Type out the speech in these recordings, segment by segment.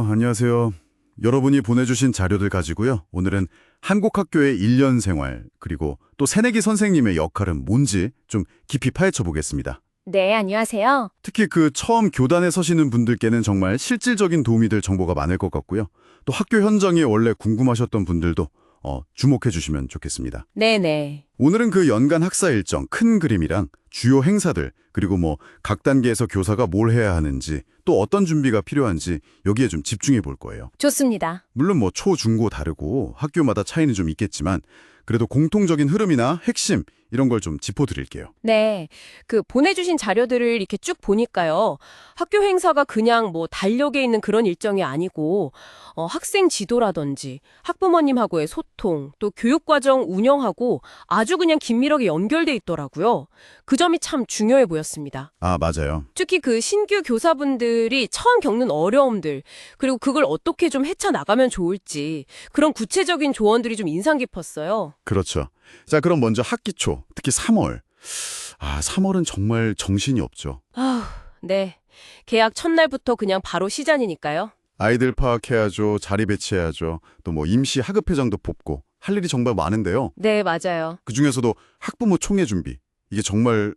안녕하세요. 여러분이 보내주신 자료들 가지고요. 오늘은 한국 학교의 1년 생활, 그리고 또 새내기 선생님의 역할은 뭔지 좀 깊이 파헤쳐 보겠습니다. 네, 안녕하세요. 특히 그 처음 교단에 서시는 분들께는 정말 실질적인 도움이 될 정보가 많을 것 같고요. 또 학교 현장이 원래 궁금하셨던 분들도 주목해 주시면 좋겠습니다. 네네. 오늘은 그 연간 학사 일정, 큰 그림이랑 주요 행사들, 그리고 각 단계에서 교사가 뭘 해야 하는지, 또 어떤 준비가 필요한지 여기에 좀 집중해 볼 거예요. 좋습니다. 물론 초, 중, 고 다르고 학교마다 차이는 좀 있겠지만 그래도 공통적인 흐름이나 핵심 이런 걸 좀 짚어드릴게요. 네. 보내주신 자료들을 이렇게 쭉 보니까요. 학교 행사가 그냥 달력에 있는 그런 일정이 아니고, 학생 지도라든지 학부모님하고의 소통, 또 교육과정 운영하고 아주 그냥 긴밀하게 연결돼 있더라고요. 그 점이 참 중요해 보였습니다. 아, 맞아요. 특히 신규 교사분들이 처음 겪는 어려움들, 그리고 그걸 어떻게 좀 헤쳐나가면 좋을지, 그런 구체적인 조언들이 좀 인상 깊었어요. 그렇죠. 자, 그럼 먼저 학기 초, 특히 3월. 3월은 정말 정신이 없죠. 네. 개학 첫날부터 그냥 바로 시전이니까요. 아이들 파악해야죠, 자리 배치해야죠, 또 임시 하급회장도 뽑고 할 일이 정말 많은데요. 네, 맞아요. 그중에서도 학부모 총회 준비. 이게 정말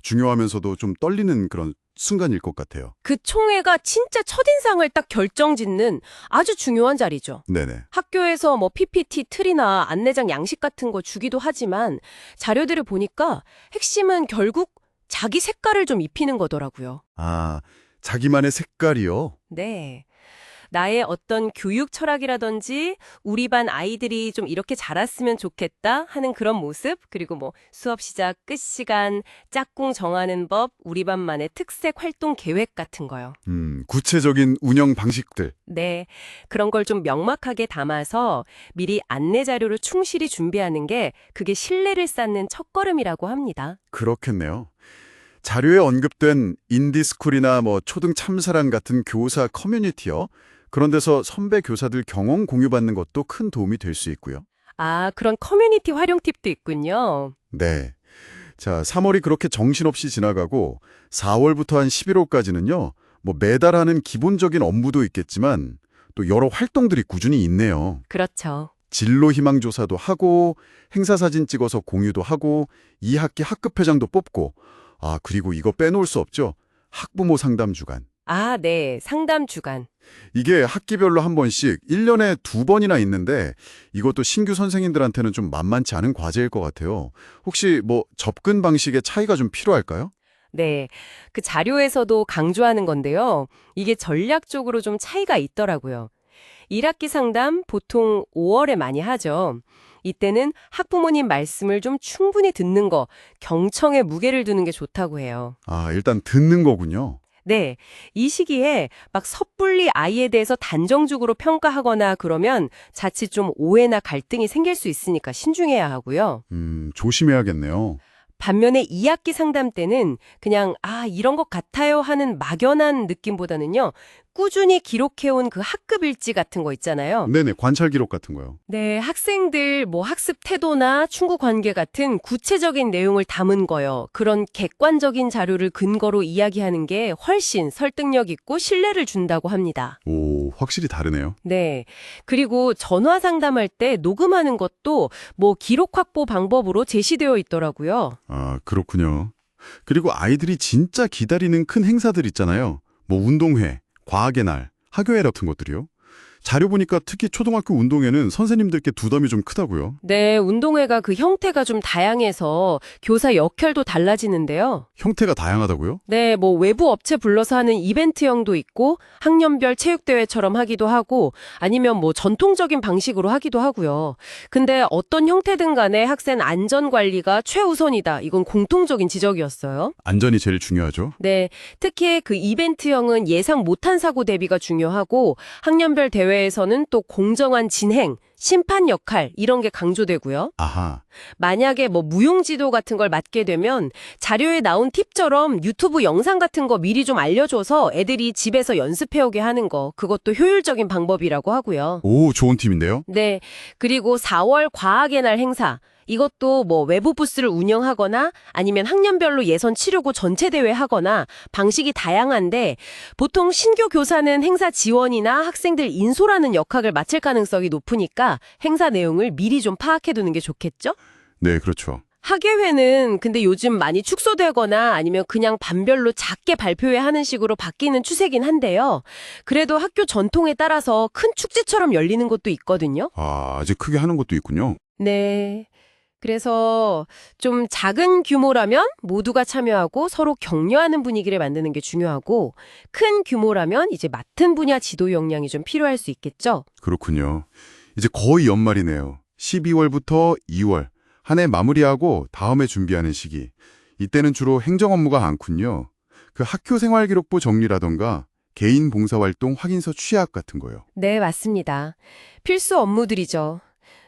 중요하면서도 좀 떨리는 그런 순간일 것 같아요. 그 총회가 진짜 첫인상을 딱 결정짓는 아주 중요한 자리죠. 네네. 학교에서 PPT 틀이나 안내장 양식 같은 거 주기도 하지만 자료들을 보니까 핵심은 결국 자기 색깔을 좀 입히는 거더라고요. 자기만의 색깔이요? 네. 나의 어떤 교육 철학이라든지 우리 반 아이들이 좀 이렇게 자랐으면 좋겠다 하는 그런 모습, 그리고 수업 시작, 끝 시간, 짝꿍 정하는 법, 우리 반만의 특색 활동 계획 같은 거요. 구체적인 운영 방식들. 네, 그런 걸 좀 명확하게 담아서 미리 안내 자료를 충실히 준비하는 게 그게 신뢰를 쌓는 첫걸음이라고 합니다. 그렇겠네요. 자료에 언급된 인디스쿨이나 초등 참사랑 같은 교사 커뮤니티요. 그런 데서 선배 교사들 경험 공유받는 것도 큰 도움이 될 수 있고요. 그런 커뮤니티 활용 팁도 있군요. 네. 자, 3월이 그렇게 정신없이 지나가고 4월부터 한 11월까지는요. 매달 하는 기본적인 업무도 있겠지만 또 여러 활동들이 꾸준히 있네요. 그렇죠. 진로 희망 조사도 하고 행사 사진 찍어서 공유도 하고 2학기 학급회장도 뽑고 그리고 이거 빼놓을 수 없죠. 학부모 상담 주간. 네. 상담 주간. 이게 학기별로 한 번씩 1년에 2번이나 있는데 이것도 신규 선생님들한테는 좀 만만치 않은 과제일 것 같아요. 혹시 접근 방식의 차이가 좀 필요할까요? 네. 그 자료에서도 강조하는 건데요. 이게 전략적으로 좀 차이가 있더라고요. 1학기 상담 보통 5월에 많이 하죠. 이때는 학부모님 말씀을 좀 충분히 듣는 거, 경청에 무게를 두는 게 좋다고 해요. 일단 듣는 거군요. 네. 이 시기에 섣불리 아이에 대해서 단정적으로 평가하거나 그러면 자칫 좀 오해나 갈등이 생길 수 있으니까 신중해야 하고요. 조심해야겠네요. 반면에 2학기 상담 때는 그냥 이런 것 같아요 하는 막연한 느낌보다는요. 꾸준히 기록해온 그 학급 일지 같은 거 있잖아요. 네네, 관찰 기록 같은 거요. 네, 학생들 학습 태도나 친구 관계 같은 구체적인 내용을 담은 거요. 그런 객관적인 자료를 근거로 이야기하는 게 훨씬 설득력 있고 신뢰를 준다고 합니다. 오, 확실히 다르네요. 네. 그리고 전화 상담할 때 녹음하는 것도 기록 확보 방법으로 제시되어 있더라고요. 그렇군요. 그리고 아이들이 진짜 기다리는 큰 행사들 있잖아요. 운동회, 과학의 날, 학교회 같은 것들이요. 자료 보니까 특히 초등학교 운동회는 선생님들께 부담이 좀 크다고요. 네, 운동회가 그 형태가 좀 다양해서 교사 역할도 달라지는데요. 형태가 다양하다고요? 네, 외부 업체 불러서 하는 이벤트형도 있고 학년별 체육대회처럼 하기도 하고 아니면 전통적인 방식으로 하기도 하고요. 근데 어떤 형태든 간에 학생 안전관리가 최우선이다. 이건 공통적인 지적이었어요. 안전이 제일 중요하죠. 네, 특히 그 이벤트형은 예상 못한 사고 대비가 중요하고 학년별 대회에서는 또 공정한 진행, 심판 역할 이런 게 강조되고요. 만약에 무용지도 같은 걸 맡게 되면 자료에 나온 팁처럼 유튜브 영상 같은 거 미리 좀 알려줘서 애들이 집에서 연습해오게 하는 거 그것도 효율적인 방법이라고 하고요. 오, 좋은 팁인데요? 네, 그리고 4월 과학의 날 행사 이것도 뭐 외부 부스를 운영하거나 아니면 학년별로 예선 치르고 전체 대회 하거나 방식이 다양한데 보통 신규 교사는 행사 지원이나 학생들 인솔하는 역할을 맡을 가능성이 높으니까 행사 내용을 미리 좀 파악해두는 게 좋겠죠? 네, 그렇죠. 학예회는 근데 요즘 많이 축소되거나 아니면 그냥 반별로 작게 발표회 하는 식으로 바뀌는 추세긴 한데요. 그래도 학교 전통에 따라서 큰 축제처럼 열리는 곳도 있거든요. 아, 아직 크게 하는 것도 있군요. 네. 그래서 좀 작은 규모라면 모두가 참여하고 서로 격려하는 분위기를 만드는 게 중요하고 큰 규모라면 이제 맡은 분야 지도 역량이 좀 필요할 수 있겠죠. 그렇군요. 이제 거의 연말이네요. 12월부터 2월. 한 해 마무리하고 다음에 준비하는 시기. 이때는 주로 행정 업무가 많군요. 그 학교 생활기록부 정리라던가 개인 봉사활동 확인서 취합 같은 거요. 네, 맞습니다. 필수 업무들이죠.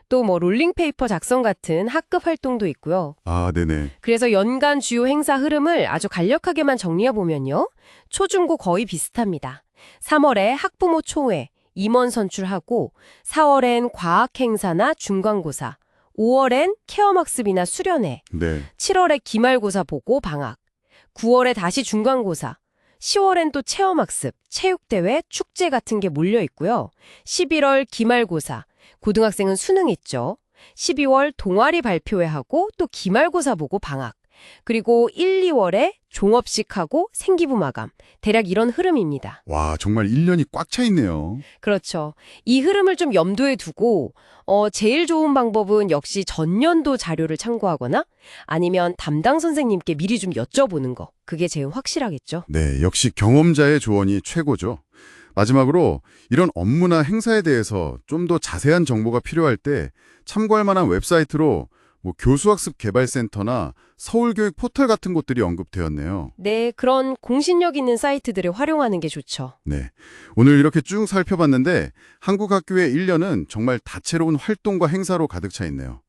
또 뭐 롤링페이퍼 작성 같은 학급 활동도 있고요. 아, 네네. 그래서 연간 주요 행사 흐름을 아주 간략하게만 정리해보면요. 초중고 거의 비슷합니다. 3월에 학부모 초회, 임원 선출하고 4월엔 과학 행사나 중간고사, 5월엔 체험학습이나 수련회, 네. 7월에 기말고사 보고 방학, 9월에 다시 중간고사, 10월엔 또 체험학습, 체육대회, 축제 같은 게 몰려 있고요. 11월 기말고사, 고등학생은 수능 있죠. 12월 동아리 발표회하고 또 기말고사 보고 방학, 그리고 1, 2월에 종업식하고 생기부 마감, 대략 이런 흐름입니다. 와, 정말 1년이 꽉 차 있네요. 그렇죠. 이 흐름을 좀 염두에 두고 제일 좋은 방법은 역시 전년도 자료를 참고하거나 아니면 담당 선생님께 미리 좀 여쭤보는 거. 그게 제일 확실하겠죠. 네, 역시 경험자의 조언이 최고죠. 마지막으로 이런 업무나 행사에 대해서 좀 더 자세한 정보가 필요할 때 참고할 만한 웹사이트로 뭐 교수학습 개발센터나 서울교육 포털 같은 곳들이 언급되었네요. 네, 그런 공신력 있는 사이트들을 활용하는 게 좋죠. 네, 오늘 이렇게 쭉 살펴봤는데 한국 학교의 1년은 정말 다채로운 활동과 행사로 가득 차 있네요.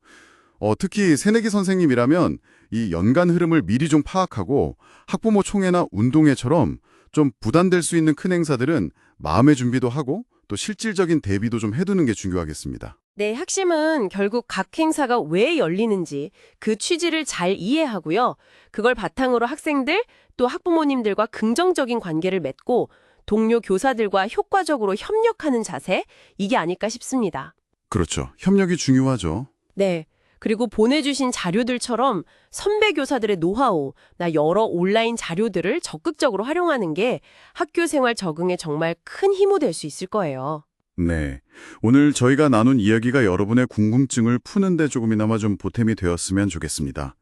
특히 새내기 선생님이라면 이 연간 흐름을 미리 좀 파악하고 학부모 총회나 운동회처럼 좀 부담될 수 있는 큰 행사들은 마음의 준비도 하고 또 실질적인 대비도 좀 해두는 게 중요하겠습니다. 네, 핵심은 결국 각 행사가 왜 열리는지 그 취지를 잘 이해하고요. 그걸 바탕으로 학생들 또 학부모님들과 긍정적인 관계를 맺고 동료 교사들과 효과적으로 협력하는 자세, 이게 아닐까 싶습니다. 그렇죠. 협력이 중요하죠. 네. 그리고 보내주신 자료들처럼 선배 교사들의 노하우, 나 여러 온라인 자료들을 적극적으로 활용하는 게 학교 생활 적응에 정말 큰 힘이 될 수 있을 거예요. 네. 오늘 저희가 나눈 이야기가 여러분의 궁금증을 푸는데 조금이나마 좀 보탬이 되었으면 좋겠습니다.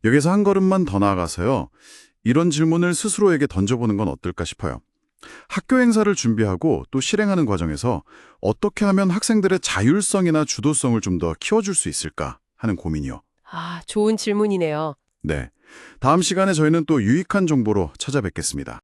여기서 한 걸음만 더 나아가서요. 이런 질문을 스스로에게 던져보는 건 어떨까 싶어요. 학교 행사를 준비하고 또 실행하는 과정에서 어떻게 하면 학생들의 자율성이나 주도성을 좀 더 키워줄 수 있을까 하는 고민이요. 아, 좋은 질문이네요. 네. 다음 시간에 저희는 또 유익한 정보로 찾아뵙겠습니다.